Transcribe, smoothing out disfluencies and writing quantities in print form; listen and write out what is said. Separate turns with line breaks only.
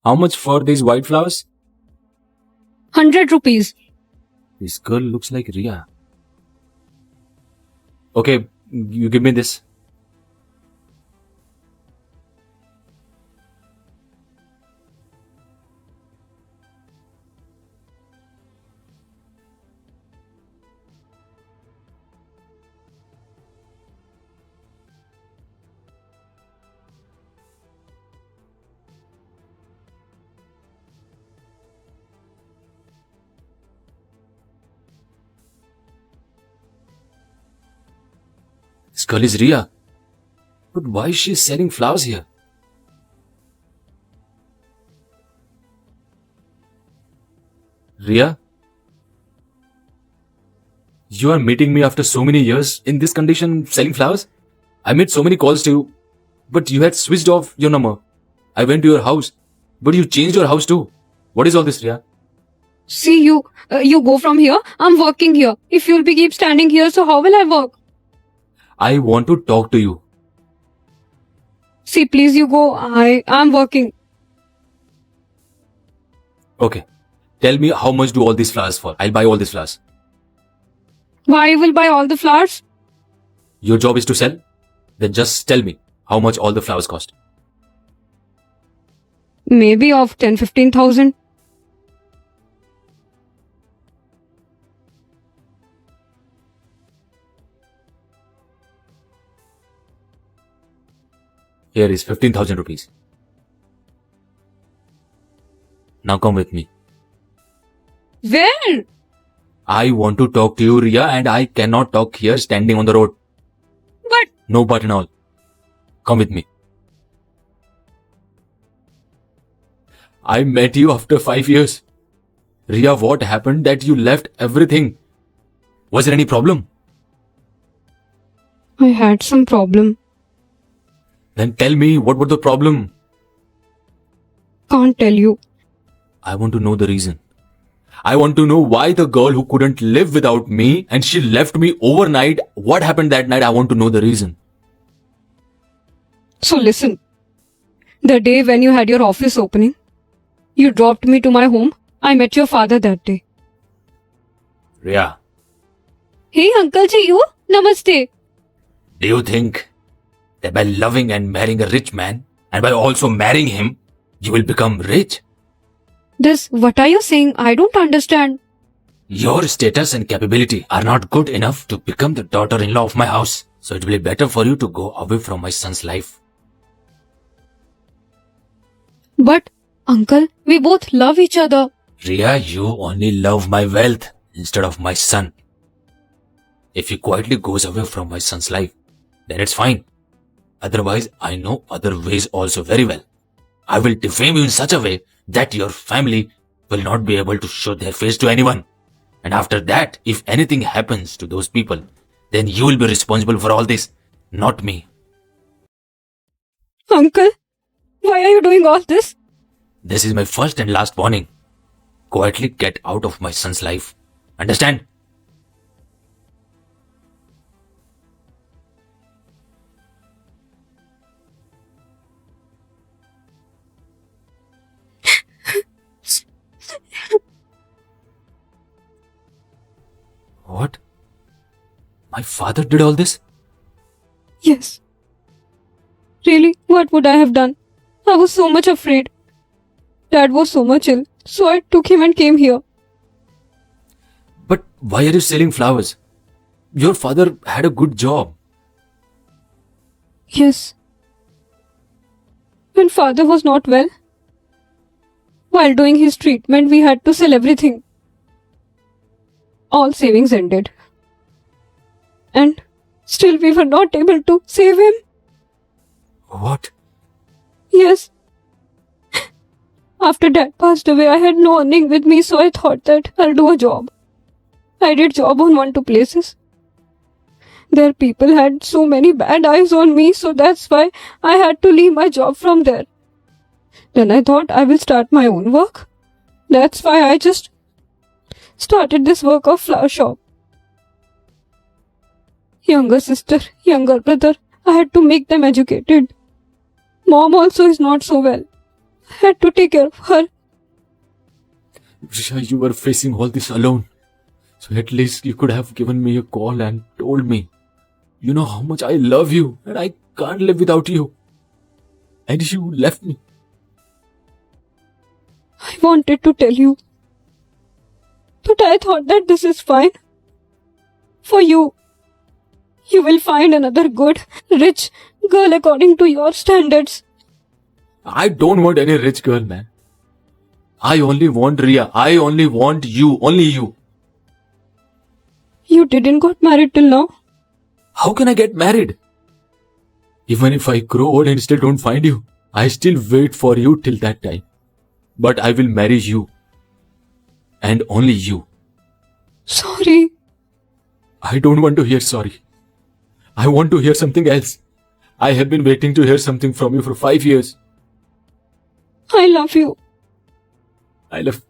How much for these white flowers?
100 rupees.
This girl looks like Ria. Okay, you give me this. This girl is Ria. But why is she selling flowers here? Ria? You are meeting me after so many years in this condition selling flowers? I made so many calls to you, but you had switched off your number. I went to your house, but you changed your house too. What is all this, Ria?
See, you go from here. I'm working here. If you'll be keep standing here, so how will I work?
I want to talk to you.
See, please, you go. I'm working.
Okay. Tell me how much do all these flowers for? I'll buy all these flowers.
Why you will buy all the flowers?
Your job is to sell? Then just tell me how much all the flowers cost.
Maybe of 10-15,000.
Here is 15,000 rupees. Now come with me.
Where?
I want to talk to you, Ria, and I cannot talk here standing on the road.
But
No but and all. Come with me. I met you after 5 years. Ria, what happened that you left everything? Was there any problem?
I had some problem.
Then tell me what was the problem?
Can't tell you.
I want to know the reason. I want to know why the girl who couldn't live without me and she left me overnight. What happened that night? I want to know the reason.
So listen. The day when you had your office opening, you dropped me to my home. I met your father that day.
Ria,
Hey, Uncle Ji, you? Namaste.
do you think that by loving and marrying a rich man and by also marrying him, you will become rich?
What are you saying? I don't understand.
Your status and capability are not good enough to become the daughter-in-law of my house. So it will be better for you to go away from my son's life.
But, Uncle, we both love each other.
Ria, you only love my wealth instead of my son. If he quietly goes away from my son's life, then it's fine. Otherwise, I know other ways also very well. I will defame you in such a way that your family will not be able to show their face to anyone. And after that, if anything happens to those people, then you will be responsible for all this, not me.
Uncle, why are you doing all this?
This is my first and last warning. Quietly get out of my son's life. Understand? What? My father did all this?
Yes. Really, what would I have done? I was so much afraid. Dad was so much ill, so I took him and came here.
But why are you selling flowers? Your father had a good job.
Yes. When father was not well, while doing his treatment, we had to sell everything. All savings ended. And still we were not able to save him.
What?
Yes. After Dad passed away, I had no earning with me, so I thought that I'll do a job. I did job on 1-2 places. There people had so many bad eyes on me, so that's why I had to leave my job from there. Then I thought I will start my own work. That's why I just started this work of flower shop. Younger sister, younger brother, I had to make them educated. Mom also is not so well. I had to take care of her.
Risha, you were facing all this alone. So at least you could have given me a call and told me. You know how much I love you and I can't live without you. And you left me.
I wanted to tell you. But I thought that this is fine. For you. You will find another good, rich girl according to your standards.
I don't want any rich girl, man. I only want Ria. I only want you. Only you.
You didn't got married till now.
How can I get married? Even if I grow old and still don't find you, I still wait for you till that time. But I will marry you. And only you.
Sorry.
I don't want to hear sorry. I want to hear something else. I have been waiting to hear something from you for 5 years.
I love you.
I love